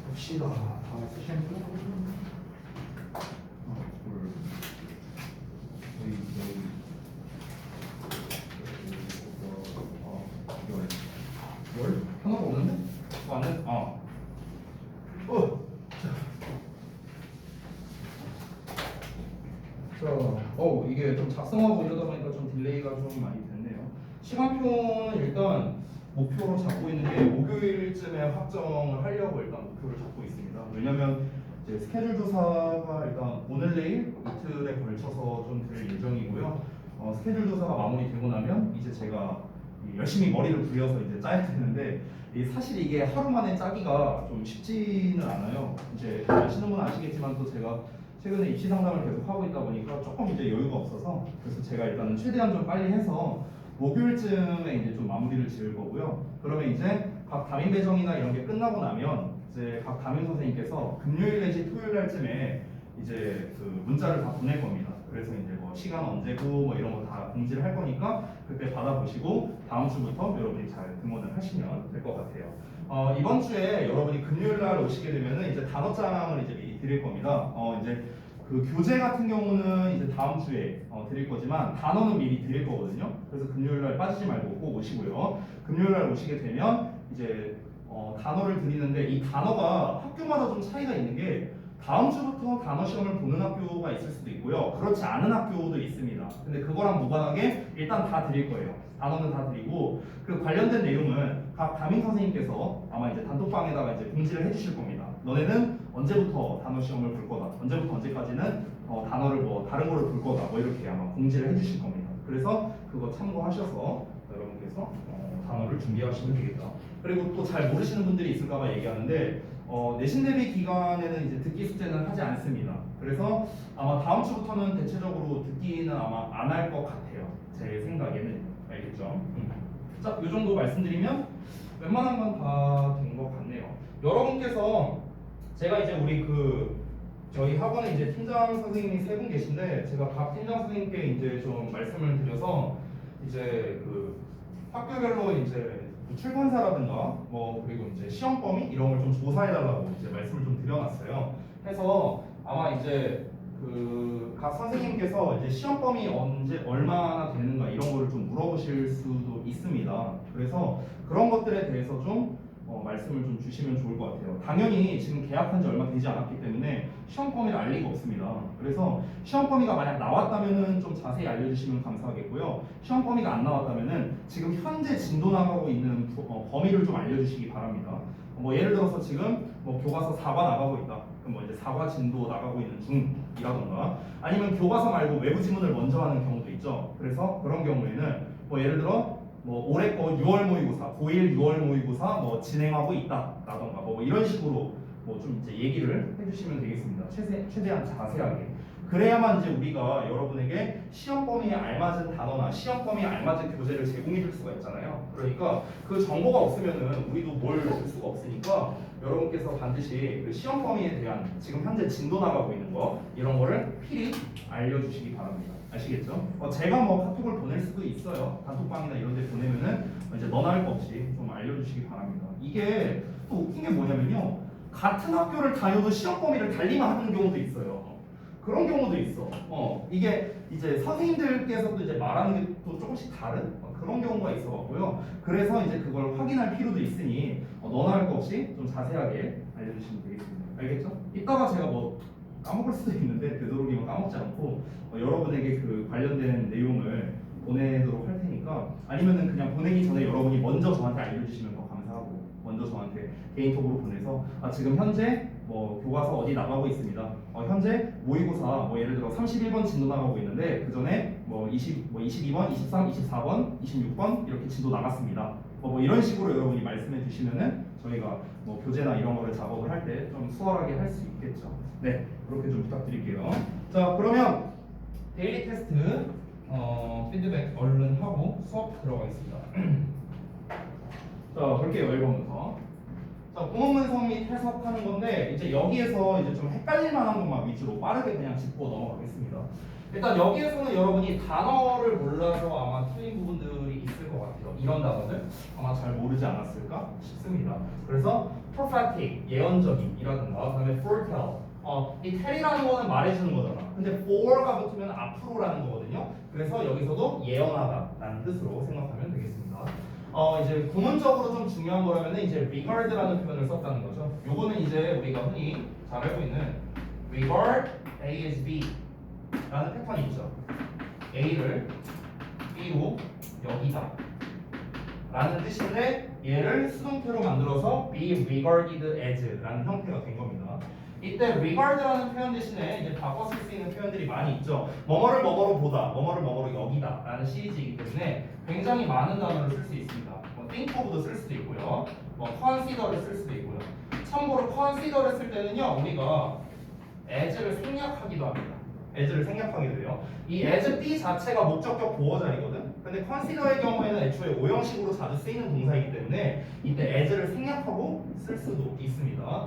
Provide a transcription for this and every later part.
봅시다. 다음 세션 뭘? 하나가 없는데? 왔는? 이게 좀 작성하고 이러다 보니까 좀 딜레이가 좀 많이 됐네요. 시간표는 일단 목표로 잡고 있는 게 목요일쯤에 확정을 하려고 일단 목표를 잡고 있습니다. 왜냐면 이제 스케줄 조사가 일단 오늘 내일 이틀에 걸쳐서 좀 될 예정이고요. 스케줄 조사가 마무리되고 나면 이제 제가 열심히 머리를 굴려서 이제 짜야 되는데 사실 이게 하루 만에 짜기가 좀 쉽지는 않아요. 이제 아시는 분은 아시겠지만 또 제가 최근에 입시 상담을 계속 하고 있다 보니까 조금 이제 여유가 없어서 그래서 제가 일단은 최대한 좀 빨리 해서 목요일쯤에 이제 좀 마무리를 지을 거고요. 그러면 이제 각 담임 배정이나 이런 게 끝나고 나면 이제 각 담임 선생님께서 금요일 내지 토요일 날쯤에 이제 그 문자를 다 보낼 겁니다. 그래서 이제 뭐 시간 언제고 뭐 이런 거 다 공지를 할 거니까 그때 받아보시고 다음 주부터 여러분이 잘 등원을 하시면 될 것 같아요. 이번 주에 여러분이 금요일 날 오시게 되면은 이제 단어장을 이제 미리 드릴 겁니다. 이제 그 교재 같은 경우는 이제 다음 주에 드릴 거지만 단어는 미리 드릴 거거든요. 그래서 금요일 날 빠지지 말고 꼭 오시고요. 금요일 날 오시게 되면 이제 단어를 드리는데 이 단어가 학교마다 좀 차이가 있는 게 다음 주부터 단어 시험을 보는 학교가 있을 수도 있고요. 그렇지 않은 학교도 있습니다. 근데 그거랑 무관하게 일단 다 드릴 거예요. 단어는 다 드리고 그 관련된 내용은 각 담임 선생님께서 아마 이제 단톡방에다가 이제 공지를 해주실 겁니다. 너네는 언제부터 단어 시험을 볼 거다. 언제부터 언제까지는 단어를 뭐 다른 거를 볼 거다. 뭐 이렇게 아마 공지를 해주실 겁니다. 그래서 그거 참고하셔서 여러분께서 단어를 준비하시면 되겠다. 그리고 또 잘 모르시는 분들이 있을까봐 얘기하는데 내신 대비 기간에는 이제 듣기 숙제는 하지 않습니다. 그래서 아마 다음 주부터는 대체적으로 듣기는 아마 안 할 것 같아요. 제 생각에는. 알겠죠? 자, 이 정도 말씀드리면 웬만한 건 다 된 것 같네요. 여러분께서 제가 이제 우리 저희 학원에 이제 팀장 선생님이 세 분 계신데 제가 각 팀장 선생님께 이제 좀 말씀을 드려서 이제 학교별로 이제 출판사라든가 뭐 그리고 이제 시험 범위 이런 걸 좀 조사해 달라고 이제 말씀을 좀 드려놨어요. 해서 아마 이제 각 선생님께서 이제 시험 범위 언제 얼마나 되는가 이런 거를 좀 물어보실 수도 있습니다. 그래서 그런 것들에 대해서 좀 말씀을 좀 주시면 좋을 것 같아요. 당연히 지금 계약한 지 얼마 되지 않았기 때문에 시험 범위를 알 리가 없습니다. 그래서 시험 범위가 만약 나왔다면은 좀 자세히 알려주시면 감사하겠고요. 시험 범위가 안 나왔다면은 지금 현재 진도 나가고 있는 범위를 좀 알려주시기 바랍니다. 뭐 예를 들어서 지금 뭐 교과서 4과 나가고 있다. 그럼 뭐 이제 4과 진도 나가고 있는 중이라던가 아니면 교과서 말고 외부 지문을 먼저 하는 경우도 있죠. 그래서 그런 경우에는 뭐 예를 들어 뭐 올해 거 6월 모의고사, 고1 6월 모의고사 뭐 진행하고 있다라던가 뭐 이런 식으로 뭐 좀 이제 얘기를 해주시면 되겠습니다. 최대한 자세하게. 그래야만 이제 우리가 여러분에게 시험 범위에 알맞은 단어나 시험 범위에 알맞은 교재를 제공해 줄 수가 있잖아요. 그러니까 그 정보가 없으면은 우리도 뭘 줄 수가 없으니까 여러분께서 반드시 그 시험 범위에 대한 지금 현재 진도 나가고 있는 거 이런 거를 필히 알려주시기 바랍니다. 아시겠죠? 제가 뭐 카톡을 보낼 수도 있어요. 단톡방이나 이런 데 보내면은 이제 너나 할 거 없이 좀 알려주시기 바랍니다. 이게 또 웃긴 게 뭐냐면요. 같은 학교를 다녀도 시험 범위를 달리만 하는 경우도 있어요. 그런 경우도 있어. 이게 이제 선생님들께서도 이제 말하는 게 또 조금씩 다른 그런 경우가 있어갖고요. 그래서 이제 그걸 확인할 필요도 있으니 너나 할 거 없이 좀 자세하게 알려주시면 되겠습니다. 알겠죠? 이따가 제가 뭐 까먹을 수도 있는데 되도록이면 까먹지 않고 여러분에게 그 관련된 내용을 보내도록 할 테니까 아니면은 그냥 보내기 전에 여러분이 먼저 저한테 알려주시면 더 감사하고 먼저 저한테 개인톡으로 보내서 지금 현재 뭐 교과서 어디 나가고 있습니다. 현재 모의고사 뭐 예를 들어 31번 진도 나가고 있는데 그 전에 뭐 22번, 23, 24번, 26번 이렇게 진도 나갔습니다. 뭐 이런 식으로 여러분이 말씀해 주시면은 저희가 뭐 교재나 이런 거를 작업을 할 때 좀 수월하게 할 수 있겠죠. 네, 그렇게 좀 부탁드릴게요. 자, 그러면 데일리 테스트 피드백 얼른 하고 수업 들어가겠습니다. 자, 볼게요. 1번부터. 자, 공업문서 및 해석하는 건데 이제 여기에서 이제 좀 헷갈릴 만한 것만 위주로 빠르게 그냥 짚고 넘어가겠습니다. 일단 여기에서는 여러분이 단어를 몰라서 아마 틀린 부분들이 있을 것 같아요. 이런 단어들 아마 잘 모르지 않았을까 싶습니다. 그래서 prophetic 예언적인이라든가 그다음에 foretell 이 tell이라는 거는 말해주는 거잖아. 근데 for가 붙으면 앞으로라는 거거든요. 그래서 여기서도 예언하다라는 뜻으로 생각하면 되겠습니다. 이제 구문적으로 좀 중요한 거라면은 이제 regard라는 표현을 썼다는 거죠. 요거는 이제 우리가 흔히 잘 알고 있는 regard A as B 라는 패턴이 있죠. A를 B로 여기다 라는 뜻인데 얘를 수동태로 만들어서 be regarded as 라는 형태가 된 겁니다. 이때 regard라는 표현 대신에 이제 바꿔 쓸 수 있는 표현들이 많이 있죠. 뭐뭐를 뭐뭐로 보다, 뭐뭐를 뭐뭐로 여기다 라는 시리즈이기 때문에 굉장히 많은 단어를 쓸 수 있습니다. 뭐 think of도 쓸 수도 있고요. 뭐 consider를 쓸 수도 있고요. 참고로 consider를 쓸 때는요 우리가 as를 생략하기도 합니다. as를 생략하게 돼요. 이 as B 자체가 목적격 보어 자리거든. 근데 consider의 경우에는 애초에 오형식으로 자주 쓰이는 동사이기 때문에 이때 as를 생략하고 쓸 수도 있습니다.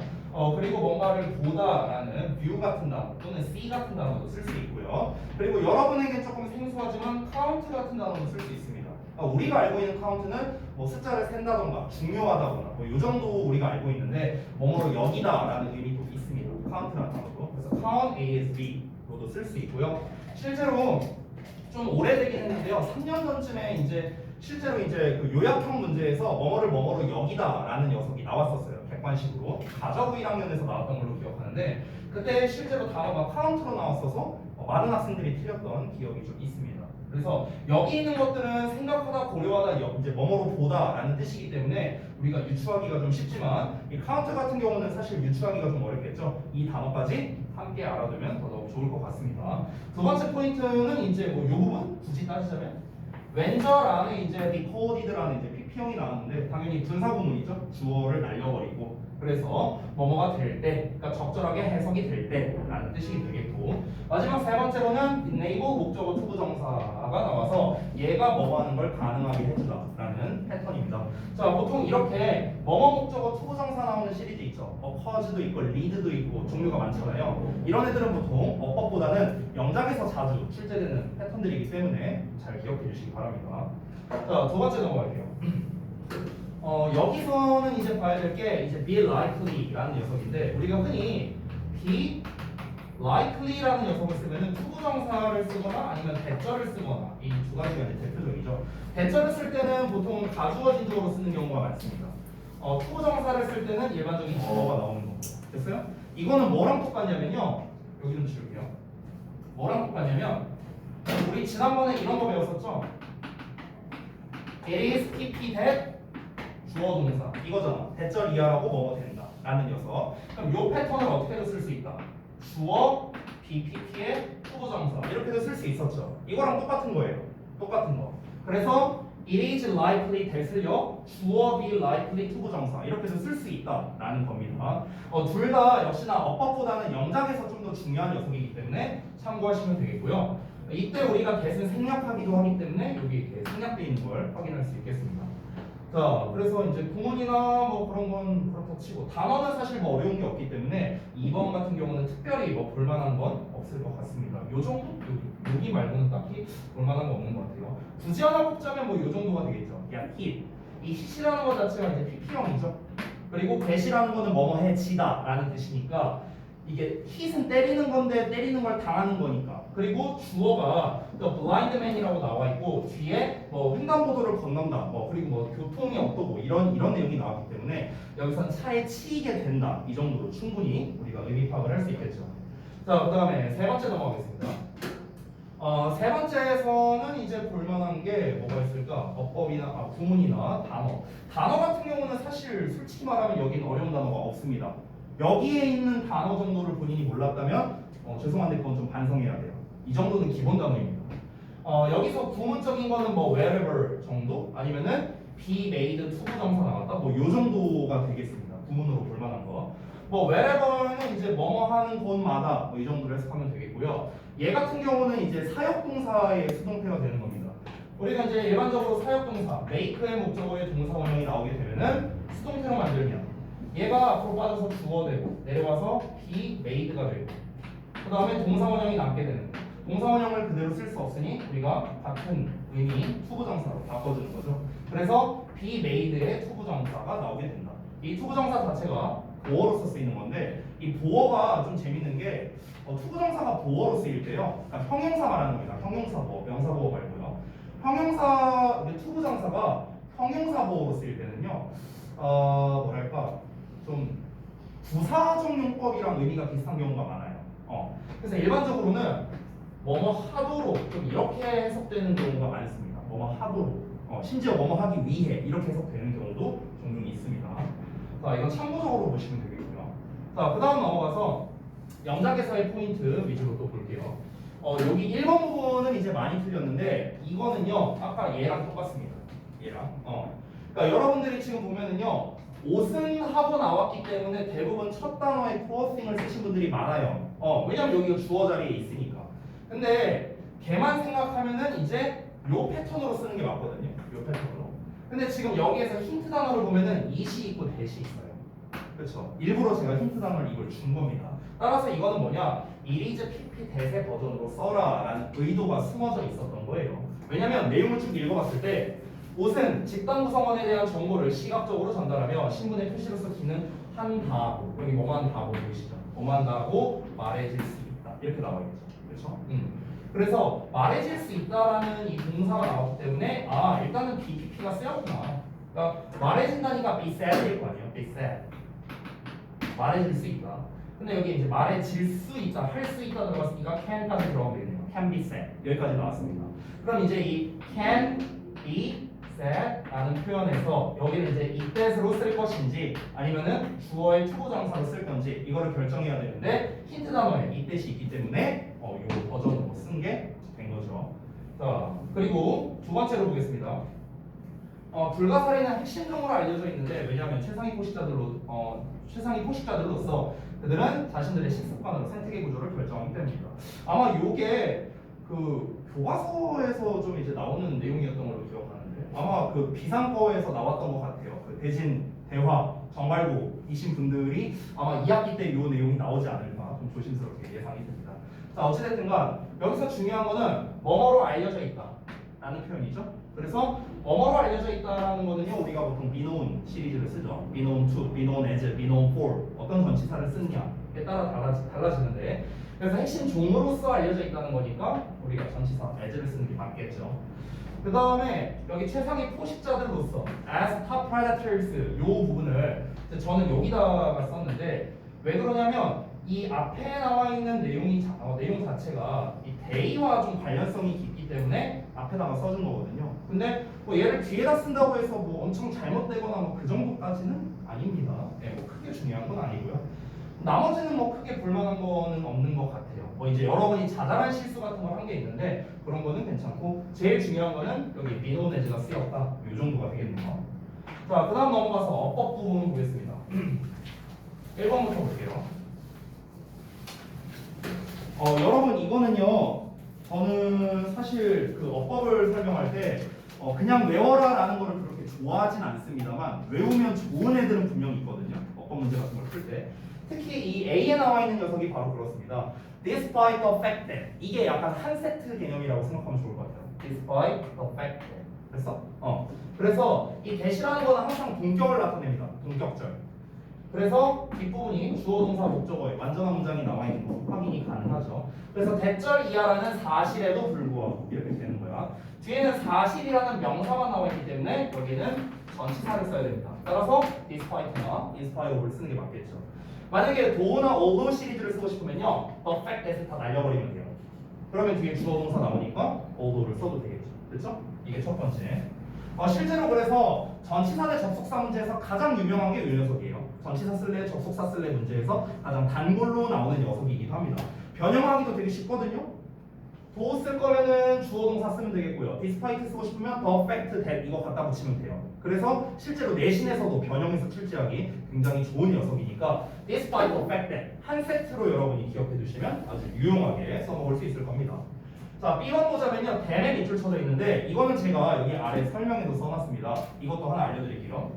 그리고 뭔가를 보다라는 view 같은 단어 또는 see 같은 단어도 쓸 수 있고요. 그리고 여러분에게 조금 생소하지만 count 같은 단어도 쓸 수 있습니다. 우리가 알고 있는 카운트는 뭐 숫자를 센다던가 중요하다거나 뭐 이 정도 우리가 알고 있는데 뭐뭐로 여기다라는 의미도 있습니다. count라는 단어도. 그래서 count A as B 로도 쓸 수 있고요. 실제로 좀 오래되긴 했는데요. 3년 전쯤에 이제 실제로 이제 그 요약형 문제에서 뭐뭐를 뭐뭐로 여기다라는 녀석이 나왔었어요. 객관식으로 가정부 1학년에서 나왔던 걸로 기억하는데 그때 실제로 단어가 카운트로 나왔어서 많은 학생들이 틀렸던 기억이 좀 있습니다. 그래서 여기 있는 것들은 생각하다, 고려하다, 이제 뭐뭐로 보다라는 뜻이기 때문에 우리가 유추하기가 좀 쉽지만 이 카운트 같은 경우는 사실 유추하기가 좀 어렵겠죠. 이 단어까지 함께 알아두면 더더욱 좋을 것 같습니다. 두 번째 포인트는 이제 뭐 이 부분 굳이 따지자면 왼절 안에 이제 recorded라는 이제 PP형이 나왔는데 당연히 분사구문이죠. 주어를 날려버리고 그래서 뭐뭐가 될 때, 그러니까 적절하게 해석이 될 때라는 뜻이 되겠고 마지막 세 번째로는 enable 목적어 투부정사가 나와서 얘가 뭐 하는 걸 가능하게 해주다라는 패턴입니다. 자 보통 이렇게 뭐뭐 목적어 투부정사 나오는 시리즈 있죠. cause도 있고 lead도 있고 종류가 많잖아요. 이런 애들은 보통 어법보다는 영작에서 자주 출제되는 패턴들이기 때문에 잘 기억해 주시기 바랍니다. 자 두 번째 넘어갈게요. 여기서는 이제 봐야 될 게 이제 be likely라는 녀석인데 우리가 흔히 be likely라는 녀석을 쓰면은 투부정사를 쓰거나 아니면 대절을 쓰거나 이 두 가지가 이제 대표적이죠. 대절을 쓸 때는 보통 가주어진 주어로 쓰는 경우가 많습니다. 투부정사를 쓸 때는 일반적인 주어가 나오는 겁니다. 됐어요? 이거는 뭐랑 똑같냐면요. 여기 좀 지울게요. 뭐랑 똑같냐면 우리 지난번에 이런 거 배웠었죠. It is PP that 주어 동사 이거잖아. 대절 이하라고 뭐뭐 된다 라는 녀석. 그럼 요 패턴을 어떻게도 쓸 수 있다. 주어 BPP의 투부정사 이렇게도 쓸 수 있었죠. 이거랑 똑같은 거예요. 똑같은 거. 그래서 it is likely that을요 주어 be likely 투부정사 이렇게도 쓸 수 있다라는 겁니다. 둘 다 역시나 어법보다는 영작에서 좀 더 중요한 녀석이기 때문에 참고하시면 되겠고요. 이때 우리가 that은 생략하기도 하기 때문에 여기 이렇게 생략되어 있는 걸 확인할 수 있겠습니다. 자, 그래서 이제 구문이나 뭐 그런 건 그렇다 치고 단어는 사실 뭐 어려운 게 없기 때문에 2번 같은 경우는 특별히 뭐 볼만한 건 없을 것 같습니다. 요 정도? 여기 말고는 딱히 볼만한 거 없는 것 같아요. 굳이 하나 뽑자면 뭐 요 정도가 되겠죠. 야, hit. 이 hit이라는 것 자체가 이제 PP형이죠. 그리고 get이라는 거는 뭐뭐 해지다 라는 뜻이니까 이게 hit은 때리는 건데 때리는 걸 당하는 거니까. 그리고 주어가 the blind man이라고 나와 있고 뒤에 뭐 횡단보도를 건넌다. 뭐 그리고 뭐 교통이 어떠고 이런 내용이 나왔기 때문에 여기서는 차에 치이게 된다. 이 정도로 충분히 우리가 의미 파악을 할 수 있겠죠. 자, 그다음에 세 번째 넘어가겠습니다. 세 번째에서는 이제 볼만한 게 뭐가 있을까? 어법이나 구문이나 단어. 단어 같은 경우는 사실 솔직히 말하면 여기는 어려운 단어가 없습니다. 여기에 있는 단어 정도를 본인이 몰랐다면 죄송한데 그건 좀 반성해야 돼요. 이 정도는 기본 단어입니다. 여기서 구문적인 거는 뭐 wherever 정도 아니면은 be made 투부정사 나왔다 뭐 요 정도가 되겠습니다. 구문으로 볼 만한 거. 뭐 wherever는 이제 뭐뭐 하는 곳마다 뭐 이 정도로 해석하면 되겠고요. 얘 같은 경우는 이제 사역동사의 수동태가 되는 겁니다. 우리가 이제 일반적으로 사역동사 make의 목적어의 동사 원형이 나오게 되면은 수동태로 만들면 얘가 앞으로 빠져서 주어 되고 내려와서 be made가 되고 그 다음에 동사 원형이 남게 되는 거예요. 동사 원형을 그대로 쓸 수 없으니 우리가 같은 의미 투부정사로 바꿔주는 거죠. 그래서 be made의 투부정사가 나오게 된다. 이 투부정사 자체가 보어로서 쓰이는 건데 이 보어가 좀 재밌는 게 투부정사가 보어로 쓰일 때요. 그러니까 형용사 말하는 겁니다. 형용사 보어, 명사 보어 말고요. 형용사 투부정사가 형용사 보어로 쓰일 때는요. 뭐랄까 좀 부사적 용법이랑 의미가 비슷한 경우가 많아요. 그래서 일반적으로는 뭐뭐 하도록 좀 이렇게 해석되는 경우가 많습니다. 뭐뭐 하도록, 심지어 뭐뭐 하기 위해 이렇게 해석되는 경우도 종종 있습니다. 자, 이건 참고적으로 보시면 되겠고요. 자, 그 다음 넘어가서 영작에서의 포인트 위주로 또 볼게요. 여기 1번 부분은 이제 많이 틀렸는데 이거는요, 아까 얘랑 똑같습니다. 얘랑. 그러니까 여러분들이 지금 보면은요, 옷은 하고 나왔기 때문에 대부분 첫 단어에 clothing을 쓰신 분들이 많아요. 왜냐면 여기가 주어 자리에 있으니까. 근데 걔만 생각하면은 이제 요 패턴으로 쓰는 게 맞거든요. 요 패턴으로. 근데 지금 여기에서 힌트 단어를 보면은 it이 있고 that이 있어요. 그렇죠? 일부러 제가 힌트 단어를 이걸 준 겁니다. 따라서 이거는 뭐냐? it is pp that의 버전으로 써라 라는 의도가 숨어져 있었던 거예요. 왜냐면 내용을 쭉 읽어봤을 때 옷은 집단 구성원에 대한 정보를 시각적으로 전달하며 신분의 표시로서 기능한다고, 여기 뭐만다고 보이시죠? 뭐만다고 말해질 수 있다 이렇게 나와있죠. 그렇죠? 그래서 말해질 수 있다라는 이 동사가 나왔기 때문에 일단은 BPP가 쓰였구나. 그러니까 말해진다니까 be said일 거 아니에요? be said. 말해질 수 있다. 근데 여기 이제 말해질 수 있다, 할 수 있다 들어갔으니까 can까지 들어가면 되겠네요. can be said 여기까지 나왔습니다. 그럼 이제 이 can be said라는 표현에서 여기는 이제 이때로 쓸 것인지 아니면은 주어의 투부정사로 쓸 건지 이거를 결정해야 되는데 힌트 단어에 이때시 있기 때문에 이 버전으로 쓴 게 된 거죠. 자, 그리고 두 번째로 보겠습니다. 불가사리는 핵심적으로 알려져 있는데 왜냐하면 최상위 포식자들로서 그들은 자신들의 식습관으로 생태계 구조를 결정하기 때문입니다. 아마 요게 그 교과서에서 좀 이제 나오는 내용이었던 걸로 기억하는데 아마 그 비상거에서 나왔던 것 같아요. 그 대진 대화 정발고이신 분들이 아마 2학기 때 이 내용이 나오지 않을까 좀 조심스럽게 예상이 됩니다. 자, 어찌됐든간 여기서 중요한 거는 뭐뭐로 알려져 있다 라는 표현이죠. 그래서 뭐뭐로 알려져 있다라는 거는요, 우리가 보통 be known 시리즈를 쓰죠. be known to, be known as, be known for 어떤 전치사를 쓰느냐에 따라 달라지는데 그래서 핵심 종으로서 알려져 있다는 거니까 우리가 전치사 as를 쓰는 게 맞겠죠. 그 다음에 여기 최상위 포식자들로서 as top predators 요 부분을 저는 여기다가 썼는데 왜 그러냐면 이 앞에 나와 있는 내용 자체가 이 they와 좀 관련성이 깊기 때문에 앞에다가 써준 거거든요. 근데 뭐 얘를 뒤에다 쓴다고 해서 뭐 엄청 잘못되거나 뭐 그 정도까지는 아닙니다. 뭐 크게 중요한 건 아니고요. 나머지는 뭐 크게 볼만한 거는 없는 것 같아요. 뭐 이제 여러분이 자잘한 실수 같은 걸 한 게 있는데 그런 거는 괜찮고 제일 중요한 거는 여기 be known as가 쓰였다. 이 정도가 되겠네요. 자, 그 다음 넘어가서 어법 부분 보겠습니다. 1번부터 볼게요. 여러분 이거는요, 저는 사실 그 어법을 설명할 때 그냥 외워라 라는 거를 그렇게 좋아하진 않습니다만 외우면 좋은 애들은 분명히 있거든요. 어법 문제 같은 걸 풀 때. 특히 이 A에 나와 있는 녀석이 바로 그렇습니다. Despite the fact that 이게 약간 한 세트 개념이라고 생각하면 좋을 것 같아요. Despite the fact that 그래서 이 that이라는 거는 항상 동격을 나타냅니다. 동격절. 그래서 뒷부분이 주어 동사 목적어에 완전한 문장이 나와 있는 거 확인이 가능하죠. 그래서 대절 이하라는 사실에도 불구하고 이렇게 되는 거야. 뒤에는 사실이라는 명사가 나와 있기 때문에 여기는 전치사를 써야 됩니다. 따라서 despite나 inspire를 쓰는 게 맞겠죠. 만약에 do나 although 시리즈를 쓰고 싶으면요, the fact that을 다 날려버리면 돼요. 그러면 뒤에 주어 동사 나오니까 although를 써도 되겠죠. 그렇죠? 이게 첫 번째. 실제로 그래서 전치사 대 접속사 문제에서 가장 유명한 게 이 녀석이에요. 전치사 쓸래, 접속사 쓸래 문제에서 가장 단골로 나오는 녀석이기도 합니다. 변형하기도 되게 쉽거든요. do 쓸 거면은 주어 동사 쓰면 되겠고요. despite 쓰고 싶으면 the fact that 이거 갖다 붙이면 돼요. 그래서 실제로 내신에서도 변형해서 출제하기 굉장히 좋은 녀석이니까 despite the fact that 한 세트로 여러분이 기억해 두시면 아주 유용하게 써먹을 수 있을 겁니다. 자, B번 보자면요, then에 밑줄 쳐져 있는데 이거는 제가 여기 아래 설명에도 써놨습니다. 이것도 하나 알려드릴게요.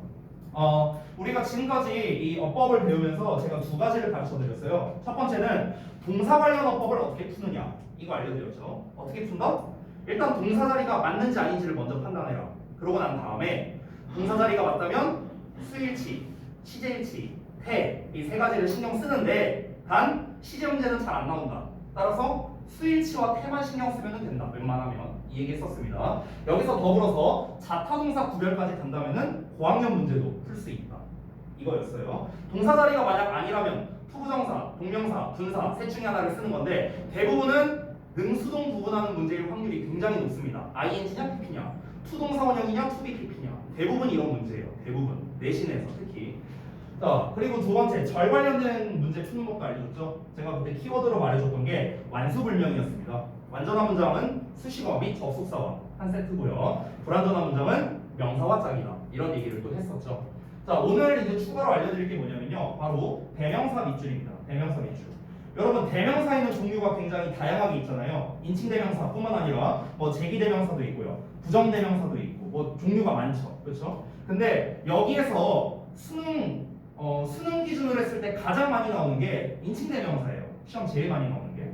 우리가 지금까지 이 어법을 배우면서 제가 두 가지를 가르쳐 드렸어요. 첫 번째는 동사 관련 어법을 어떻게 푸느냐 이거 알려드렸죠. 어떻게 푼다? 일단 동사 자리가 맞는지 아닌지를 먼저 판단해라. 그러고 난 다음에 동사 자리가 맞다면 수일치, 시제일치, 태 이 세 가지를 신경 쓰는데 단 시제 문제는 잘 안 나온다. 따라서 수일치와 태만 신경 쓰면 된다. 웬만하면 이 얘기 했었습니다. 여기서 더불어서 자타동사 구별까지 간다면은 고학년 문제도 풀 수 있다. 이거였어요. 동사 자리가 만약 아니라면 투부정사, 동명사, 분사 셋 중에 하나를 쓰는 건데 대부분은 능수동 구분하는 문제일 확률이 굉장히 높습니다. ing냐 pp냐, 투동사 원형이냐 투비 pp냐 대부분 이런 문제예요. 대부분 내신에서 특히. 자 그리고 두 번째 절 관련된 문제 푸는 법도 알려줬죠. 제가 그때 키워드로 말해줬던 게 완수불명이었습니다. 완전한 문장은 수식어 및 접속사와 한 세트고요. 불완전한 문장은 명사와 짝이다. 이런 얘기를 또 했었죠. 자 오늘 이제 추가로 알려드릴 게 뭐냐면요. 바로 대명사 밑줄입니다. 대명사 밑줄. 여러분 대명사에는 종류가 굉장히 다양하게 있잖아요. 인칭대명사뿐만 아니라 뭐 제기대명사도 있고요. 부정대명사도 있고 뭐 종류가 많죠. 그렇죠? 근데 여기에서 수능 기준으로 했을 때 가장 많이 나오는 게 인칭대명사예요. 시험 제일 많이 나오는 게.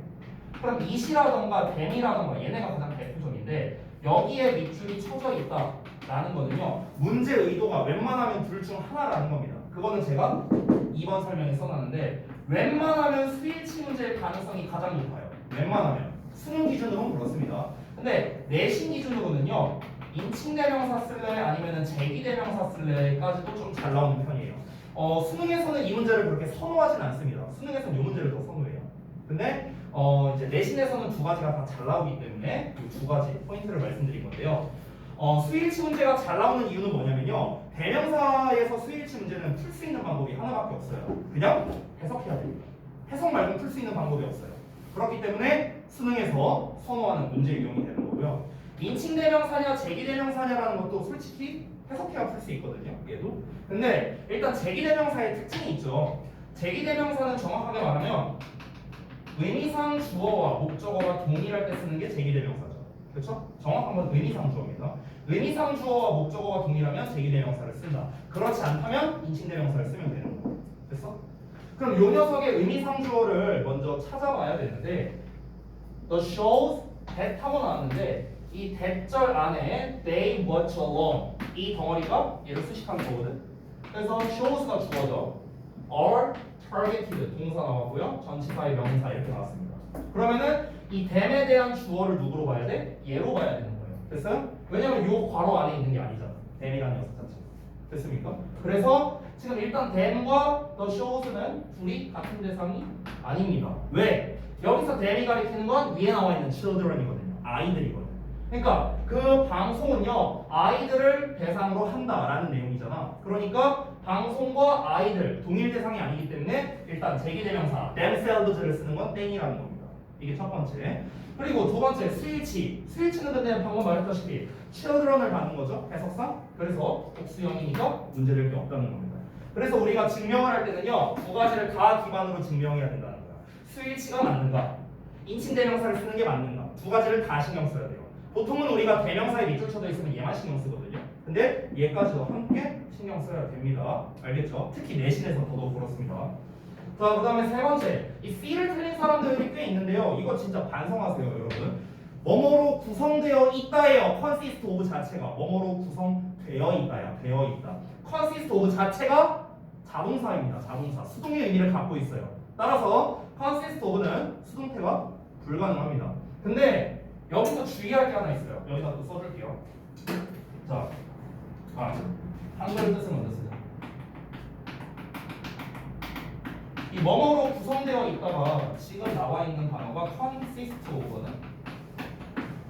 그럼 it이라던가 them이라던가 얘네가 가장 대표적인데 여기에 밑줄이 쳐져 있다라는 거는요. 문제 의도가 웬만하면 둘 중 하나라는 겁니다. 그거는 제가 2번 설명에 써놨는데 웬만하면 수일치 문제의 가능성이 가장 높아요. 웬만하면. 수능 기준으로는 그렇습니다. 근데 내신 기준으로는요. 인칭대명사 쓸래 아니면은 제기대명사 쓸래까지도 좀 잘 나오는 편이에요. 수능에서는 이 문제를 그렇게 선호하진 않습니다. 수능에서는 이 문제를 더 선호해요. 근데 이제 내신에서는 두 가지가 다 잘 나오기 때문에 이 두 가지 포인트를 말씀드린 건데요. 수일치 문제가 잘 나오는 이유는 뭐냐면요. 대명사에서 수일치 문제는 풀 수 있는 방법이 하나밖에 없어요. 그냥 해석해야 됩니다. 해석 말고 풀 수 있는 방법이 없어요. 그렇기 때문에 수능에서 선호하는 문제 유형이 되는 거고요. 인칭대명사냐 제기대명사냐라는 것도 솔직히 해석해야 풀 수 있거든요. 얘도. 근데 일단 제기대명사의 특징이 있죠. 제기대명사는 정확하게 말하면 의미상 주어와 목적어가 동일할 때 쓰는 게 제기대명사죠. 그렇죠? 정확한 건 의미상 주어입니다. 의미상 주어와 목적어가 동일하면 제기대명사를 쓴다. 그렇지 않다면 인칭대명사를 쓰면 되는 거예요. 됐어? 그럼 요 녀석의 의미상 주어를 먼저 찾아봐야 되는데 The shows that 하고 나왔는데 이 대절 안에 they watch alone 이 덩어리가 얘를 수식한 거거든. 그래서 shows가 주어져 are targeted 동사 나왔고요. 전치사의 명사 이렇게 나왔습니다. 그러면은 이 them에 대한 주어를 누구로 봐야 돼? 얘로 봐야 되는 거예요. 됐어요? 왜냐면 요 괄호 안에 있는 게 아니잖아. them이라는 녀석 자체. 됐습니까? 그래서 지금 일단 them과 the shows는 둘이 같은 대상이 아닙니다. 왜? 여기서 them이 가리키는 건 위에 나와 있는 children이거든요. 아이들이거든요. 그러니까 그 방송은요 아이들을 대상으로 한다라는 내용이잖아. 그러니까 방송과 아이들 동일 대상이 아니기 때문에 일단 제기대명사 themselves를 쓰는 건 땡이라는 겁니다. 이게 첫 번째. 그리고 두 번째 수일치. 수일치는 근데 방금 말했다시피 children을 받는 거죠 해석상. 그래서 복수형이니까 문제될 게 없다는 겁니다. 그래서 우리가 증명을 할 때는요 두 가지를 다 기반으로 증명해야 된다는 거야. 수일치가 맞는가, 인칭대명사를 쓰는 게 맞는가, 두 가지를 다 신경 써야 돼요. 보통은 우리가 대명사에 밑줄 쳐져 있으면 얘만 신경 쓰거든요. 근데 얘까지도 함께 신경 써야 됩니다. 알겠죠? 특히 내신에서 더더욱 그렇습니다. 자, 그 다음에 세 번째. 이 C를 틀린 사람들이 꽤 있는데요. 이거 진짜 반성하세요, 여러분. 뭐뭐로 구성되어 있다예요. consist of 자체가. 뭐뭐로 구성되어 있다야. 되어 있다. consist of 자체가 자동사입니다. 자동사. 수동의 의미를 갖고 있어요. 따라서 consist of는 수동태가 불가능합니다. 근데 여기서 주의할 게 하나 있어요. 여기다 또 써줄게요. 자, 한글 뜻을 먼저 쓰자. 이 뭐뭐로 구성되어 있다가 지금 나와 있는 단어가 consist of거든.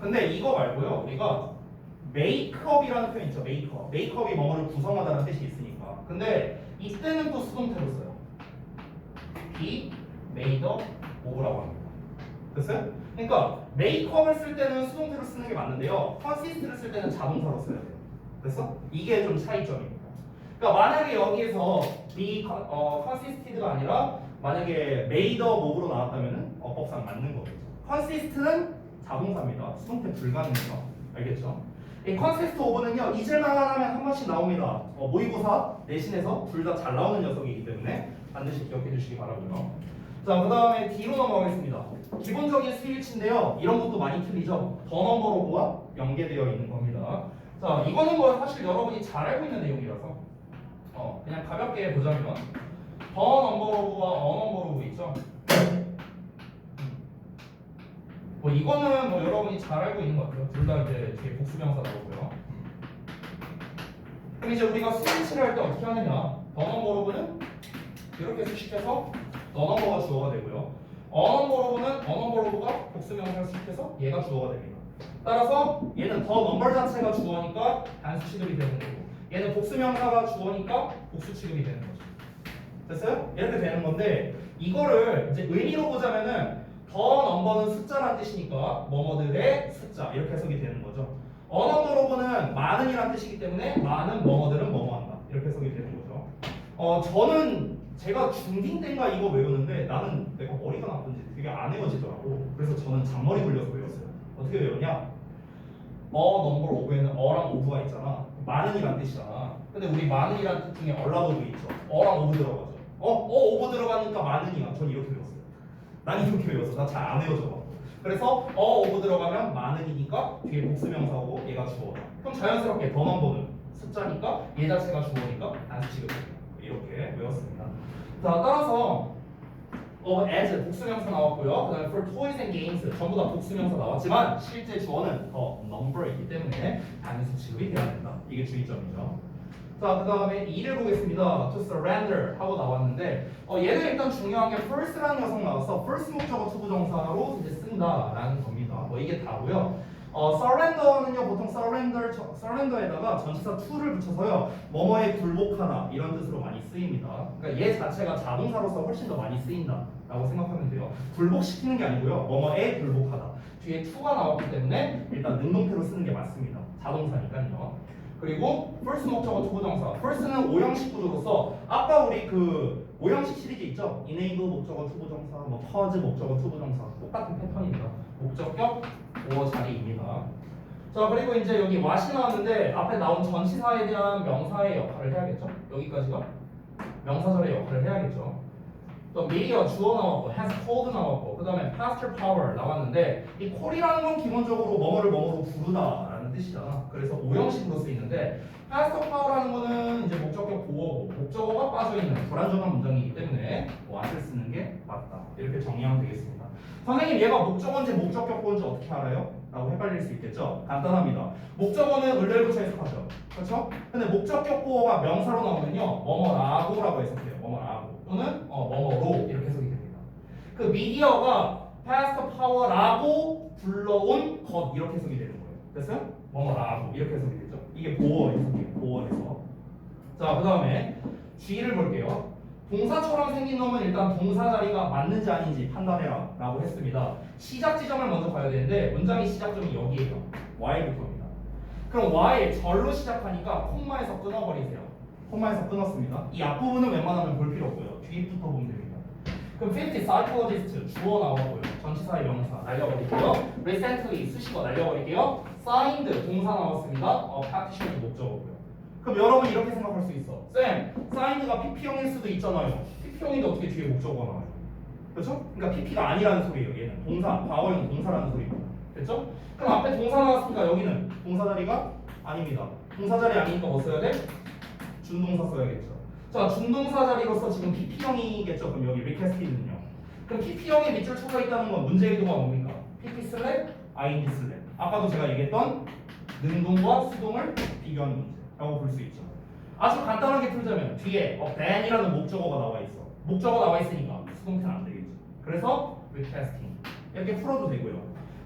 근데 이거 말고요. 우리가 makeup이라는 표현 있죠. makeup이 뭐뭐를 구성하다는 뜻이 있으니까. 근데 이때는 또 수동태로 써요. be made of라고 합니다. 됐어요? 그러니까 makeup을 쓸 때는 수동태로 쓰는 게 맞는데요. consist를 쓸 때는 자동사로 써야 돼요. 됐어? 이게 좀 차이점입니다. 그러니까 만약에 여기에서 be consisted가 아니라 만약에 made of으로 나왔다면은 어법상 맞는 거겠죠. consist는 자동사입니다. 수동태 불가능해서. 알겠죠? 이 consist of는요 잊을만 하면 한 번씩 나옵니다. 모의고사 내신에서 둘 다 잘 나오는 녀석이기 때문에 반드시 기억해 주시기 바라고요. 자, 그 다음에 D로 넘어가겠습니다. 기본적인 스위치인데요. 이런 것도 많이 틀리죠. 더 넘버 로브와 연계되어 있는 겁니다. 자, 이거는 뭐 사실 여러분이 잘 알고 있는 내용이라서 그냥 가볍게 보자면 더 넘버 로브와 어 넘버 로브 있죠. 뭐 이거는 뭐 여러분이 잘 알고 있는 것 같아요. 둘 다 이제 뒤에 복수명사 나오고요. 그럼 이제 우리가 스위치를 할 때 어떻게 하느냐? 더 넘버 로브는 이렇게 수식해서 더 넘버가 주어가 되고요. 어 넘버 로브는 어 넘버 로브가 복수명사를 수식해서 얘가 주어가 됩니다. 따라서 얘는 더 넘버 자체가 주어니까 단수 취급이 되는 거고, 얘는 복수명사가 주어니까 복수 취급이 되는 거죠. 됐어요? 이렇게 되는 건데 이거를 이제 의미로 보자면은 더 넘버는 숫자란 뜻이니까 뭐뭐들의 숫자 이렇게 해석이 되는 거죠. 어 넘버 로브는 많은이란 뜻이기 때문에 많은 뭐뭐들은 뭐뭐한다 이렇게 해석이 되는 거죠. 저는 제가 중딩 때인가 이거 외우는데 나는 내가 머리가 나쁜지 되게 안 외워지더라고. 그래서 저는 잔머리 굴려서 외웠어요. 어떻게 외웠냐? 어 넘버 오브에는 어랑 오브가 있잖아. 많은이란 뜻이잖아. 근데 우리 많은이란 뜻 중에 얼라도브 있죠. 어랑 오브 들어가죠. 오브 들어가니까 많은이야. 전 이렇게 외웠어요. 난 이렇게 외웠어. 나 잘 안 외워져. 그래서 오브 들어가면 많은이니까 뒤에 복수명사고 얘가 주어다. 그럼 자연스럽게 더 넘버는 숫자니까 얘 자체가 주어니까 단수 취급됩니다. 이렇게 외웠습니다. 자, 따라서 as 복수명사 나왔고요. 그다음에 for toys and games 전부 다 복수명사 나왔지만 실제 주어는 더 number이기 때문에 단수 취급이 돼야 된다. 이게 주의점이죠. 자, 그 다음에 2를 보겠습니다. to surrender 하고 나왔는데 얘는 일단 중요한 게 first라는 녀석 나와서 first 목적어 투부정사로 이제 쓴다라는 겁니다. 뭐 이게 다고요. surrender는요 보통 surrender에다가 전치사 to를 붙여서요 뭐뭐에 굴복하다 이런 뜻으로 많이 쓰입니다. 그러니까 얘 자체가 자동사로서 훨씬 더 많이 쓰인다라고 생각하면 돼요. 굴복시키는 게 아니고요 뭐뭐에 굴복하다. 뒤에 to가 나왔기 때문에 일단 능동태로 쓰는 게 맞습니다. 자동사니까요. 그리고 first 목적어 투부정사. first는 5형식 구조로서 아까 우리 그 5형식 시리즈 있죠? enable 목적어 투부정사, 뭐 cause 목적어 투부정사 똑같은 패턴입니다. 목적격 5어 자리입니다. 자, 그리고 이제 여기 what이 나왔는데 앞에 나온 전치사에 대한 명사의 역할을 해야겠죠? 여기까지가 명사절의 역할을 해야겠죠. 또 media 주어 나왔고 has called 나왔고 그 다음에 past power 나왔는데 이 call이라는 건 기본적으로 뭐뭐를 뭐뭐로 부르다라는 뜻이잖아. 그래서 5형식으로 쓰이는데 past power라는 거는 이제 목적격 보어고 목적어가 빠져있는 불완전한 문장이기 때문에 what을 쓰는 게 맞다. 이렇게 정리하면 되겠습니다. 선생님 얘가 목적어인지 목적격보인지 어떻게 알아요? 라고 헷갈릴 수 있겠죠? 간단합니다. 목적어는 을을 붙여 해석하죠. 그렇죠? 근데 목적격보어가 명사로 나오면요 뭐뭐라고라고 해석해요. 뭐뭐라고 또는 뭐뭐로 이렇게 해석이 됩니다. 그 미디어가 past power라고 불러온 것 이렇게 해석이 되는 거예요. 됐어요? 뭐뭐라고 이렇게 해석이 되죠. 이게 보어 해석이에요. 보어 해석. 자, 그 다음에 G를 볼게요. 동사처럼 생긴 놈은 일단 동사 자리가 맞는지 아닌지 판단해라 라고 했습니다. 시작 지점을 먼저 봐야 되는데 문장의 시작점이 여기에요. Y부터입니다. 그럼 Y 절로 시작하니까 콤마에서 끊어버리세요. 콤마에서 끊었습니다. 이 앞부분은 웬만하면 볼 필요 없고요. 뒤부터 보면 됩니다. 그럼 50 psychologist 주어 나왔고요. 전치사의 명사 날려버릴게요. recently 수식어 날려버릴게요. signed 동사 나왔습니다. partition이 목적어고요. 그럼 여러분 이렇게 생각할 수 있어. 쌤, signed가 PP형일 수도 있잖아요. PP형인데 어떻게 뒤에 목적어가 나와요? 그렇죠? 그러니까 PP가 아니라는 소리예요. 얘는 동사, 과거형 동사라는 소리입니다. 됐죠? 그럼 앞에 동사 나왔으니까 여기는 동사 자리가 아닙니다. 동사 자리 아니니까 뭐 써야 돼? 준동사 써야겠죠. 자, 준동사 자리로서 지금 PP형이겠죠. 그럼 여기 requested는요. 그럼 PP형에 밑줄 쳐져 있다는 건 문제 의도가 뭡니까? PP 슬랩, ING 슬랩. 아까도 제가 얘기했던 능동과 수동을 비교하는 문제라고 볼 수 있죠. 아주 간단하게 풀자면 뒤에 than이라는 목적어가 나와 있어. 목적어 나와 있으니까 수동태는 안 되겠죠. 그래서 requesting 이렇게 풀어도 되고요.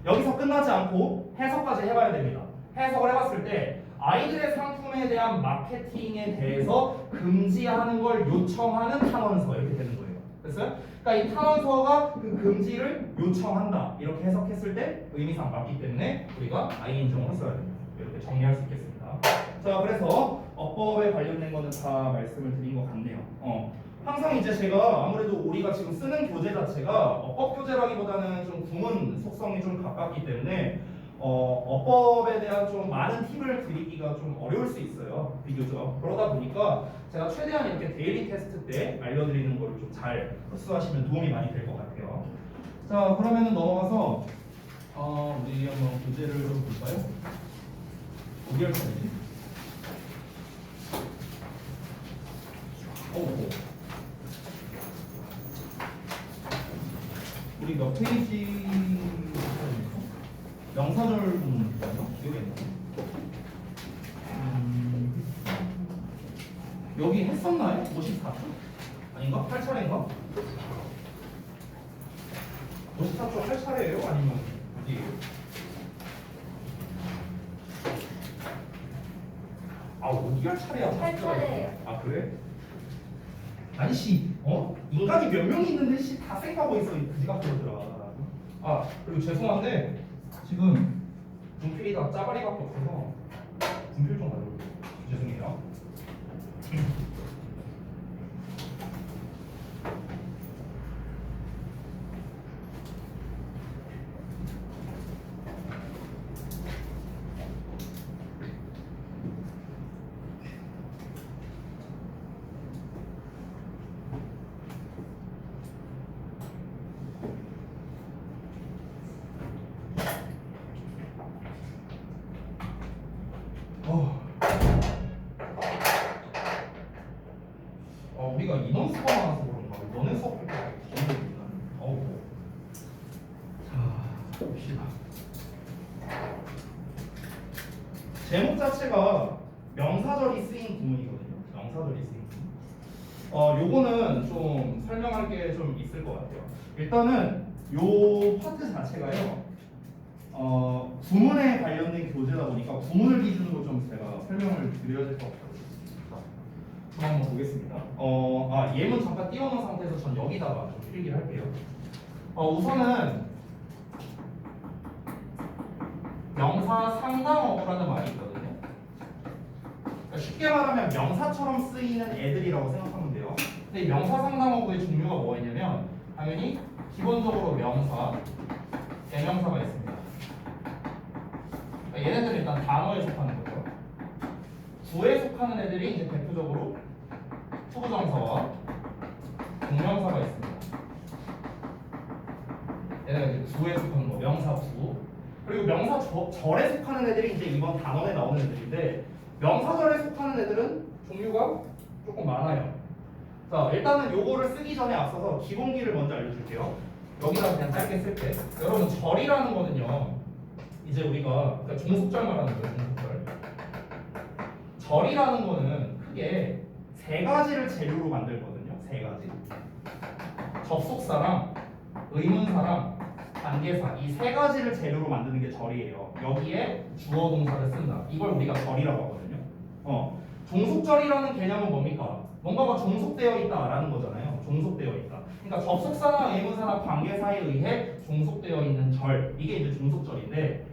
여기서 끝나지 않고 해석까지 해봐야 됩니다. 해석을 해봤을 때 아이들의 상품에 대한 마케팅에 대해서 금지하는 걸 요청하는 탄원서 이렇게 되는 거예요. 됐어요? 그러니까 이 탄원서가 그 금지를 요청한다 이렇게 해석했을 때 의미상 맞기 때문에 우리가 ing형으로 써야 됩니다. 이렇게 정리할 수 있겠습니다. 자, 그래서 어법에 관련된 거는 다 말씀을 드린 것 같네요. 항상 이제 제가 아무래도 우리가 지금 쓰는 교재 자체가 어법 교재라기보다는 좀 구문 속성이 좀 가깝기 때문에 어법에 대한 좀 많은 팁을 드리기가 좀 어려울 수 있어요. 비교적. 그러다 보니까 제가 최대한 이렇게 데일리 테스트 때 알려드리는 거를 좀 잘 흡수하시면 도움이 많이 될 것 같아요. 자, 그러면은 넘어가서 우리 한번 교재를 좀 볼까요? 어디 할 차례지? 우리 몇 페이지 명사절 부분 있나요? 기억이 안 나요. 여기 했었나요? 54초? 아닌가? 8차례인가? 54초 8차례예요? 아니면 어디예요? 아, 어디 할 차례야? 8차례예요. 아, 그래? 아니 씨, 인간이 몇 명이 있는데 씨 다 생각하고 있어. 이 그지 같은 것들아. 아, 그리고 죄송한데 지금 분필이 다 짜바리밖에 없어서 분필 좀 가져올게요. 죄송해요. 우리가 인원 수가 많아서 그런가? 너네 수업할 때 기분이 자, 봅시다. 제목 자체가 명사절이 쓰인 구문이거든요. 명사절이 쓰인 구문. 요거는 좀 설명할 게 좀 있을 것 같아요. 일단은 요 파트 자체가요. 구문에 관련된 교재다 보니까 구문을 기준으로 좀 제가 설명을 드려야 될 것 같아요. 한번 보겠습니다. 예문 잠깐 띄워놓은 상태에서 전 여기다가 좀 필기를 할게요. 우선은 명사 상당어구라는 말이 있거든요. 그러니까 쉽게 말하면 명사처럼 쓰이는 애들이라고 생각하면 돼요. 근데 이 명사 상당어구의 종류가 뭐가 있냐면 당연히 기본적으로 명사, 대명사가 있습니다. 그러니까 얘네들은 일단 단어에 속하는 거죠. 구에 속하는 애들이 이제 대표적으로 투부정사와 동명사가 있습니다. 얘네가 이제 구에 속하는 거, 명사 구. 그리고 명사 절에 속하는 애들이 이제 이번 단원에 나오는 애들인데 명사절에 속하는 애들은 종류가 조금 많아요. 자, 일단은 요거를 쓰기 전에 앞서서 기본기를 먼저 알려줄게요. 여기다 그냥 짧게 쓸게. 여러분 절이라는 거는요. 이제 우리가 그러니까 종속절 말하는 거예요. 종속절. 절이라는 거는 크게 세 가지를 재료로 만들거든요. 세 가지. 접속사랑 의문사랑 관계사 이 세 가지를 재료로 만드는 게 절이에요. 여기에 주어 동사를 쓴다. 이걸 우리가 절이라고 하거든요. 종속절이라는 개념은 뭡니까? 뭔가가 종속되어 있다라는 거잖아요. 종속되어 있다. 그러니까 접속사나 의문사나 관계사에 의해 종속되어 있는 절 이게 이제 종속절인데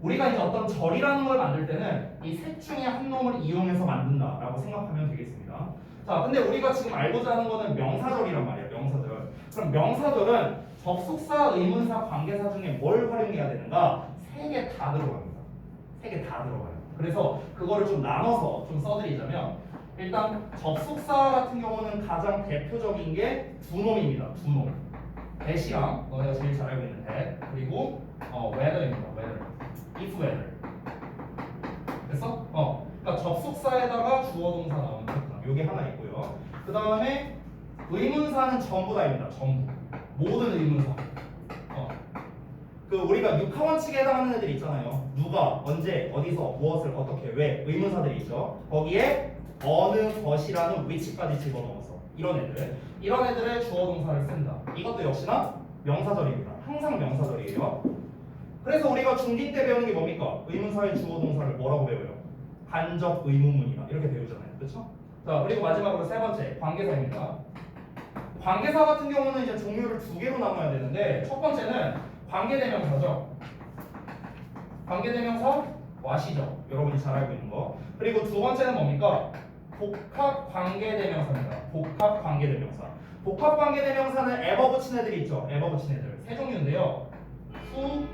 우리가 이제 어떤 절이라는 걸 만들 때는 이 셋 중에 한 놈을 이용해서 만든다라고 생각하면 되겠습니다. 자, 근데 우리가 지금 알고자 하는 거는 명사절이란 말이에요. 명사절. 그럼 명사절은 접속사, 의문사, 관계사 중에 뭘 활용해야 되는가? 세 개 다 들어갑니다. 세 개 다 들어가요. 그래서 그거를 좀 나눠서 좀 써드리자면 일단 접속사 같은 경우는 가장 대표적인 게 두 놈입니다. 두 놈. that이랑 너네가 제일 잘 알고 있는 that 그리고 whether입니다. whether. if whether. 그래서 그러니까 접속사에다가 주어 동사 나오는 패턴. 요게 하나 있고요. 그 다음에 의문사는 전부 다입니다. 전부. 모든 의문사. 그 우리가 육하원칙에 해당하는 애들 있잖아요. 누가, 언제, 어디서, 무엇을, 어떻게, 왜 의문사들이 있죠. 거기에 어느 것이라는 위치까지 집어넣어서 이런 애들의 주어 동사를 쓴다. 이것도 역시나 명사절입니다. 항상 명사절이에요. 그래서 우리가 중2 때 배우는 게 뭡니까? 의문사의 주어 동사를 뭐라고 배워요? 간접 의문문이나 이렇게 배우잖아요. 그렇죠? 자, 그리고 마지막으로 세 번째 관계사입니다. 관계사 같은 경우는 이제 종류를 두 개로 나눠야 되는데 첫 번째는 관계대명사죠. 관계대명사 와시죠. 여러분이 잘 알고 있는 거. 그리고 두 번째는 뭡니까? 복합관계대명사입니다. 복합관계대명사. 복합관계대명사는 에버 붙인 애들이 있죠. 에버 붙인 애들 세 종류인데요. who,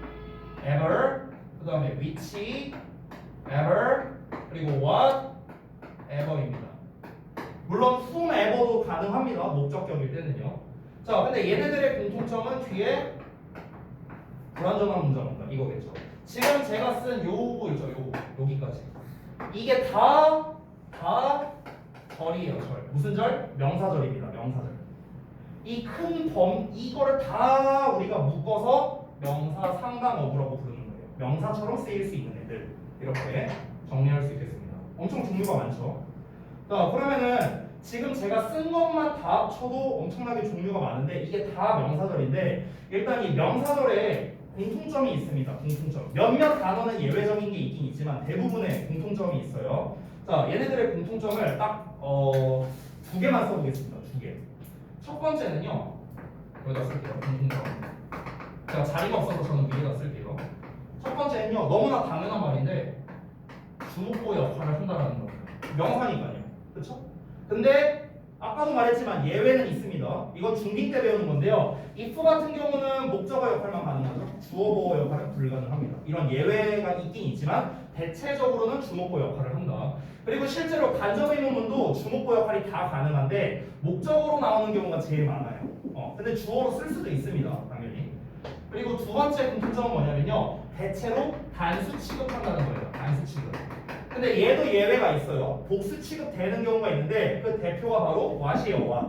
ever, 그 다음에 which, ever, 그리고 what, ever입니다. 물론 whomever도 가능합니다. 목적격일 때는요. 자, 근데 얘네들의 공통점은 뒤에 불완전한 문장 온다 이거겠죠. 지금 제가 쓴 요거 있죠, 요거 여기까지. 이게 다 절이에요, 절. 무슨 절? 명사절입니다, 명사절. 이 큰 이거를 다 우리가 묶어서 명사 상당어구라고 부르는 거예요. 명사처럼 쓰일 수 있는 애들 이렇게 정리할 수 있겠습니다. 엄청 종류가 많죠. 자, 그러면은 지금 제가 쓴 것만 다 합쳐도 엄청나게 종류가 많은데 이게 다 명사절인데 일단 이 명사절에 공통점이 있습니다. 공통점. 몇몇 단어는 예외적인 게 있긴 있지만 대부분의 공통점이 있어요. 자, 얘네들의 공통점을 딱 두 개만 써보겠습니다. 두 개. 첫 번째는요. 여기다 쓸게요. 공통점. 제가 자리가 없어서 저는 위에다 쓸게요. 첫 번째는요. 너무나 당연한 말인데 주목보 역할을 한다는 겁니다. 명사니까요. 그렇죠? 근데 아까도 말했지만 예외는 있습니다. 이건 중딩 때 배우는 건데요. if 같은 경우는 목적어 역할만 가능하죠. 주어보어 역할은 불가능합니다. 이런 예외가 있긴 있지만 대체적으로는 주목보 역할을 한다. 그리고 실제로 간접 의문문도 주목보 역할이 다 가능한데 목적어로 나오는 경우가 제일 많아요. 근데 주어로 쓸 수도 있습니다. 당연히. 그리고 두 번째 공통점은 뭐냐면요. 대체로 단수 취급한다는 거예요. 단수 취급. 근데 얘도 예외가 있어요. 복수 취급되는 경우가 있는데 그 대표가 바로 what이에요. what.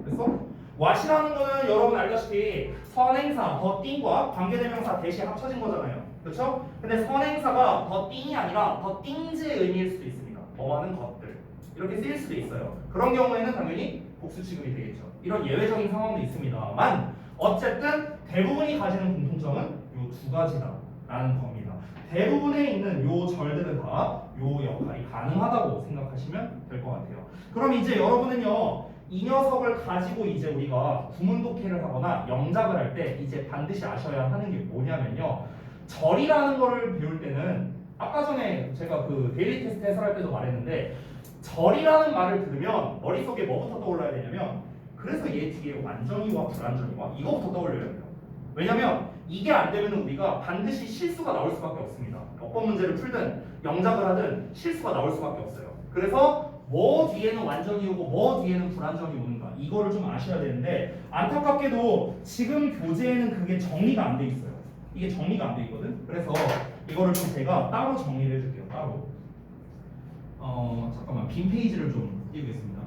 그래서 what이라는 거는 여러분 알다시피 선행사 the thing과 관계대명사 대시 합쳐진 거잖아요. 그렇죠? 근데 선행사가 the thing이 아니라 the things의 의미일 수도 있습니다. 뭐 하는 것들 이렇게 쓰일 수도 있어요. 그런 경우에는 당연히 복수 취급이 되겠죠. 이런 예외적인 상황도 있습니다만 어쨌든 대부분이 가지는 공통점은 이 두 가지다라는 겁니다. 대부분에 있는 요 절들은 다 요 역할이 가능하다고 생각하시면 될 것 같아요. 그럼 이제 여러분은요 이 녀석을 가지고 이제 우리가 구문 독해를 하거나 영작을 할 때 이제 반드시 아셔야 하는 게 뭐냐면요. 절이라는 거를 배울 때는 아까 전에 제가 그 데일리 테스트 해설할 때도 말했는데 절이라는 말을 들으면 머릿속에 뭐부터 떠올라야 되냐면 그래서 얘 뒤에 완전히와 불완전히와 이거부터 떠올려야 돼요. 왜냐면 이게 안 되면 우리가 반드시 실수가 나올 수밖에 없습니다. 어법 문제를 풀든 영작을 하든 실수가 나올 수밖에 없어요. 그래서 뭐 뒤에는 완전히 오고 뭐 뒤에는 불완전히 오는가 이거를 좀 아셔야 되는데 안타깝게도 지금 교재에는 그게 정리가 안 돼 있어요. 이게 정리가 안 돼 있거든. 그래서 이거를 좀 제가 따로 정리를 해줄게요. 따로. 잠깐만 빈 페이지를 좀 띄우겠습니다.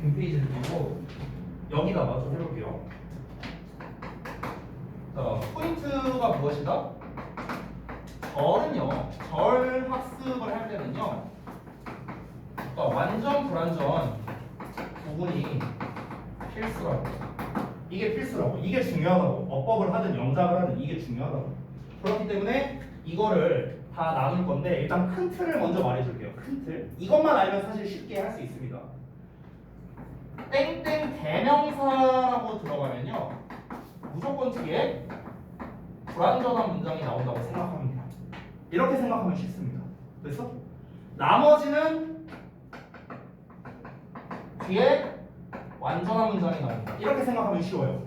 빈 페이지를 띄우고 여기다가 좀 해볼게요. 자, 포인트가 무엇이다? 절은요. 절 학습을 할 때는요. 완전 불완전 부분이 필수라고. 이게 필수라고. 이게 중요하다고. 어법을 하든 영작을 하든 이게 중요하다고. 그렇기 때문에 이거를 다 나눌 건데 일단 큰 틀을 먼저 말해줄게요. 큰 틀. 이것만 알면 사실 쉽게 할 수 있습니다. 땡땡 대명사라고 들어가면요. 무조건 뒤에 불완전한 문장이 나온다고 생각하면 돼요. 이렇게 생각하면 쉽습니다. 그래서 나머지는 뒤에 완전한 문장이 나온다. 이렇게 생각하면 쉬워요.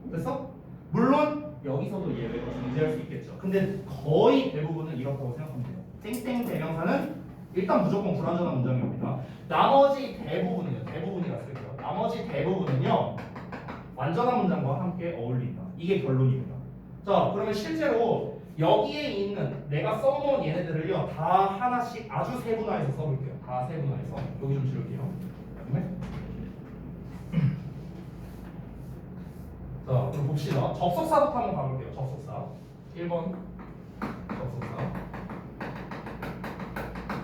그래서 물론 여기서도 예외가 존재할 수 있겠죠. 근데 거의 대부분은 이렇다고 생각하면 돼요. 땡땡 대명사는 일단 무조건 불완전한 문장입니다. 나머지 대부분은요. 대부분이라 쓸게요. 나머지 대부분은요. 완전한 문장과 함께 어울린다. 이게 결론입니다. 자, 그러면 실제로 여기에 있는 내가 써놓은 얘네들을요. 다 하나씩 아주 세분화해서 써볼게요. 다 세분화해서. 여기 좀 지울게요. 그다음에 자, 그럼 봅시다. 접속사부터 한번 가볼게요. 접속사. 1번 접속사.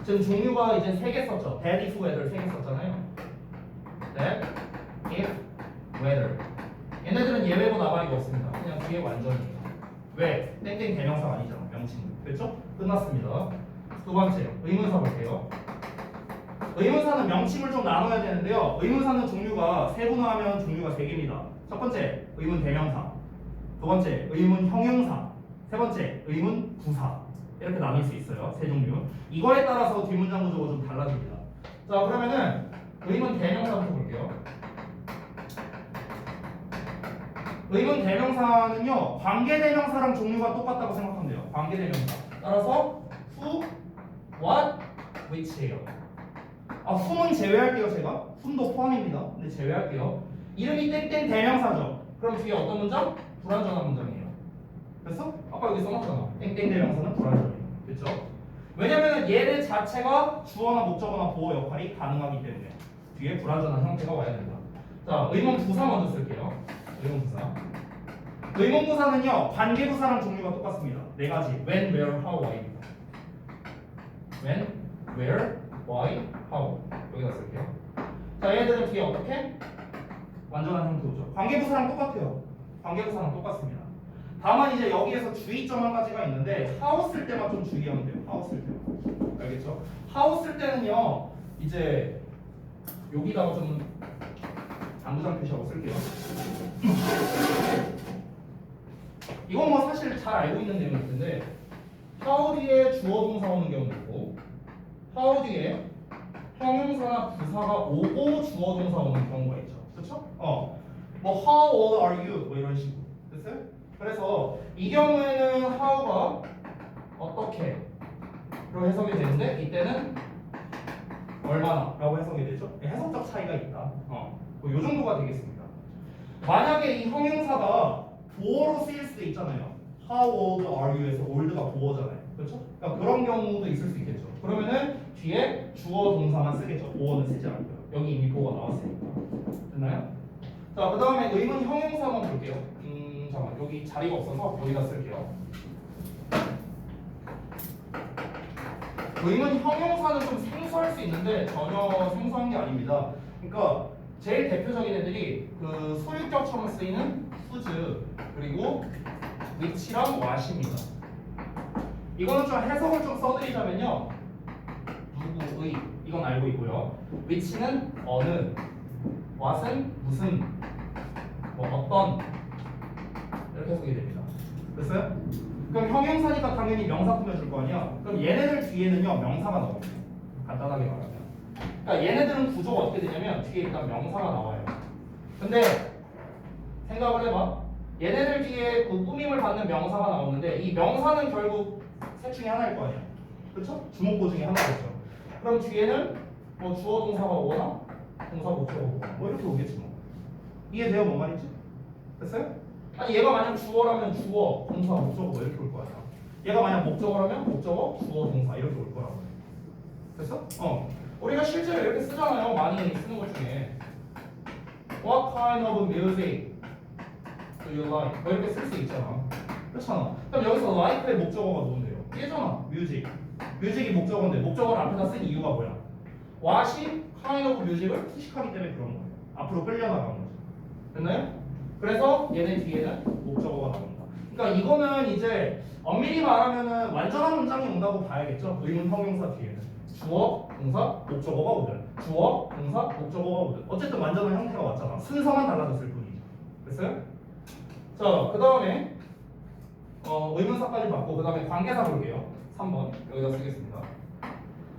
지금 종류가 이제 3개 썼죠. that, if, whether 3개 썼잖아요. that, if, whether. 얘네들은 예외고 나발이고 없습니다. 그냥 뒤에 완전이에요. 왜? 땡땡 대명사가 아니잖아. 명칭. 그렇죠? 끝났습니다. 두 번째, 의문사 볼게요. 의문사는 명칭을 좀 나눠야 되는데요. 의문사는 종류가 세분화하면 종류가 3개입니다. 첫 번째, 의문 대명사. 두 번째, 의문 형용사. 세 번째, 의문 부사. 이렇게 나눌 수 있어요. 3종류. 이거에 따라서 뒷문장 구조가 좀 달라집니다. 자, 그러면은 의문 대명사부터 볼게요. 의문 대명사는요 관계 대명사랑 종류가 똑같다고 생각하면 돼요. 관계 대명사. 따라서 who, what, which예요. who는 제외할게요. 제가 who도 포함입니다. 근데 제외할게요. 이름이 땡땡 대명사죠. 그럼 뒤에 어떤 문장? 불완전한 문장이에요. 됐어? 아까 여기 써놨잖아. 땡땡 대명사는 불완전이에요. 됐죠? 왜냐면은 얘네 자체가 주어나 목적어나 보호 역할이 가능하기 때문에 뒤에 불완전한 형태가 와야 된다. 자, 의문부사 먼저 쓸게요. 의문부사. 의문부사는요 관계부사랑 종류가 똑같습니다. 네 가지. when, where, how, why입니다. when, where, why, how. 여기다 쓸게요. 자, 얘들은 뒤에 어떻게? 완전한 형태죠. 관계부사랑 똑같아요. 관계부사랑 똑같습니다. 다만 이제 여기에서 주의점 한 가지가 있는데 how 쓸 때만 좀 주의하면 돼요. how 쓸 때. 알겠죠? how 쓸 때는요 이제 여기다가 좀 당구장 표시하고 쓸게요. 이건 뭐 사실 잘 알고 있는 내용일 텐데 how 뒤에 주어 동사 오는 경우도 있고 how 뒤에 형용사나 부사가 오고 주어 동사 오는 경우가 있죠. 그렇죠? 뭐 how old are you? 뭐 이런 식으로. 됐어요? 그래서 이 경우에는 how가 어떻게 로 해석이 되는데 이때는 얼마나 라고 해석이 되죠? 해석적 차이가 있다. 요 정도가 되겠습니다. 만약에 이 형용사가 보어로 쓰일 수도 있잖아요. How old are you에서 old가 보어잖아요. 그렇죠? 그러니까 그런 경우도 있을 수 있겠죠. 그러면은 뒤에 주어 동사만 쓰겠죠. 보어는 쓰지 않고요. 여기 이미 보어가 나왔으니까. 됐나요? 자, 그 다음에 의문 형용사 한번 볼게요. 잠깐만 여기 자리가 없어서 여기다 쓸게요. 의문 형용사는 좀 생소할 수 있는데 전혀 생소한 게 아닙니다. 그러니까 제일 대표적인 애들이 그 소유격처럼 쓰이는 whose 그리고 which랑 what입니다. 이거는 좀 해석을 좀 써드리자면요. 누구의 이건 알고 있고요. which는 어느, what은 무슨, 뭐 어떤 이렇게 해석이 됩니다. 됐어요? 그럼 형용사니까 당연히 명사 꾸며줄 거 아니야? 그럼 얘네들 뒤에는요 명사가 나옵니다. 간단하게 말하면. 그러니까 얘네들은 구조가 어떻게 되냐면 뒤에 일단 명사가 나와요. 근데 생각을 해봐. 얘네들 뒤에 그 꾸밈을 받는 명사가 나오는데 이 명사는 결국 셋 중에 하나일 거 아니야. 그렇죠? 주목보 중에 하나겠죠. 그럼 뒤에는 뭐 주어 동사가 오거나 동사 목적어가 오거나 뭐 이렇게 오겠지 뭐. 이해돼요? 뭔 말인지? 됐어요? 아니 얘가 만약 주어라면 주어, 동사, 목적어 뭐 이렇게 올 거야. 얘가 만약 목적어라면 목적어, 주어, 동사 이렇게 올 거라고. 됐어? 우리가 실제로 이렇게 쓰잖아요. 많이 쓰는 것 중에 What kind of music do you like? 뭐 이렇게 쓸 수 있잖아. 그렇잖아. 그럼 여기서 like의 목적어가 뭔데요? 얘잖아. music. music이 목적어인데 목적어를 앞에다 쓴 이유가 뭐야? what이 kind of music을 투식하기 때문에 그런 거예요. 앞으로 끌려나가는 거죠. 됐나요? 그래서 얘네 뒤에는 목적어가 나온다. 그러니까 이거는 이제 엄밀히 말하면은 완전한 문장이 온다고 봐야겠죠. 의문 형용사 뒤에는 주어, 동사, 목적어가 오든 주어, 동사, 목적어가 오든 어쨌든 완전한 형태가 왔잖아. 순서만 달라졌을 뿐이죠. 됐어요? 자, 그 다음에 의문사까지 받고 그 다음에 관계사 볼게요. 3번 여기다 쓰겠습니다.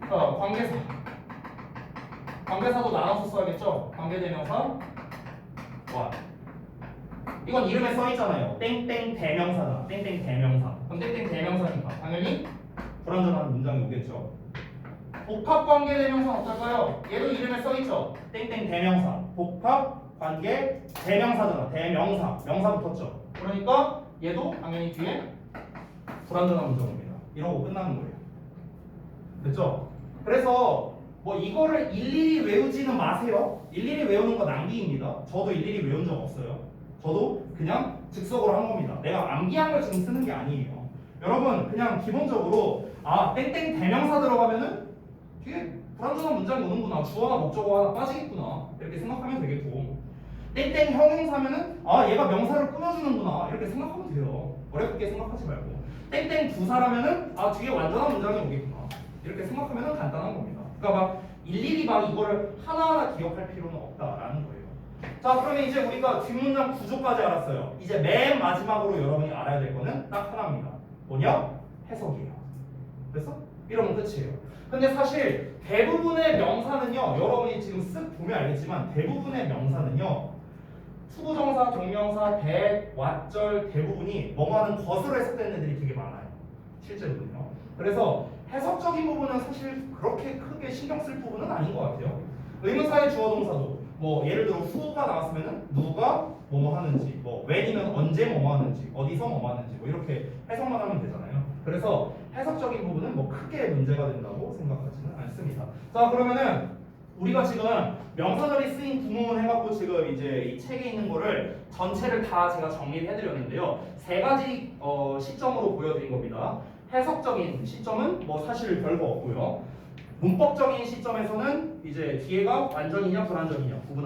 자, 관계사. 관계사도 나눠서 써야겠죠. 관계대명사 what. 이건 이름에 써있잖아요. 땡땡 대명사다. 땡땡 대명사. 그럼 땡땡 대명사니까 당연히 불완전한 문장이 오겠죠. 복합관계 대명사는 어떨까요? 얘도 이름에 써있죠. 땡땡 대명사. 복합관계 대명사잖아. 대명사. 명사 붙었죠. 그러니까 얘도 당연히 뒤에 불완전한 문장입니다. 이러고 끝나는 거예요. 됐죠? 그래서 뭐 이거를 일일이 외우지는 마세요. 일일이 외우는 거 낭비입니다. 저도 일일이 외운 적 없어요. 저도 그냥 즉석으로 한 겁니다. 내가 암기한 걸 지금 쓰는 게 아니에요. 여러분 그냥 기본적으로 땡땡 대명사 들어가면은 뒤에 불완전한 문장이 오는구나. 주어나 목적어 하나 빠지겠구나. 이렇게 생각하면 되겠고 땡땡 형용사면은 얘가 명사를 꾸며주는구나. 이렇게 생각하면 돼요. 어렵게 생각하지 말고 땡땡 부사라면은 뒤에 완전한 문장이 오겠구나. 이렇게 생각하면은 간단한 겁니다. 그러니까 막 일일이 막 이거를 하나하나 기억할 필요는 없다라는 거예요. 자, 그러면 이제 우리가 뒷문장 구조까지 알았어요. 이제 맨 마지막으로 여러분이 알아야 될 거는 딱 하나입니다. 뭐냐? 해석이에요. 됐어? 이러면 끝이에요. 근데 사실 대부분의 명사는요, 여러분이 지금 쓱 보면 알겠지만 대부분의 명사는요, 투부정사, 경명사, 대, 왓절 대부분이 뭐뭐하는 것으로 해석되는 애들이 되게 많아요. 실제로는요. 그래서 해석적인 부분은 사실 그렇게 크게 신경 쓸 부분은 아닌 것 같아요. 의문사의 주어 동사도 뭐 예를 들어 who가 나왔으면은 누가 뭐뭐 하는지, 뭐 when이면 언제 뭐뭐 하는지, 어디서 뭐뭐 하는지 뭐 이렇게 해석만 하면 되잖아요. 그래서 해석적인 부분은 뭐 크게 문제가 된다고 생각하지는 않습니다. 자, 그러면은 우리가 지금 명사절이 쓰인 구문 해갖고 지금 이제 이 책에 있는 거를 전체를 다 제가 정리를 해드렸는데요. 세 가지 시점으로 보여드린 겁니다. 해석적인 시점은 뭐 사실 별거 없고요. 문법적인 시점에서는 이제 뒤에가 완전이냐 불완전이냐 구분하는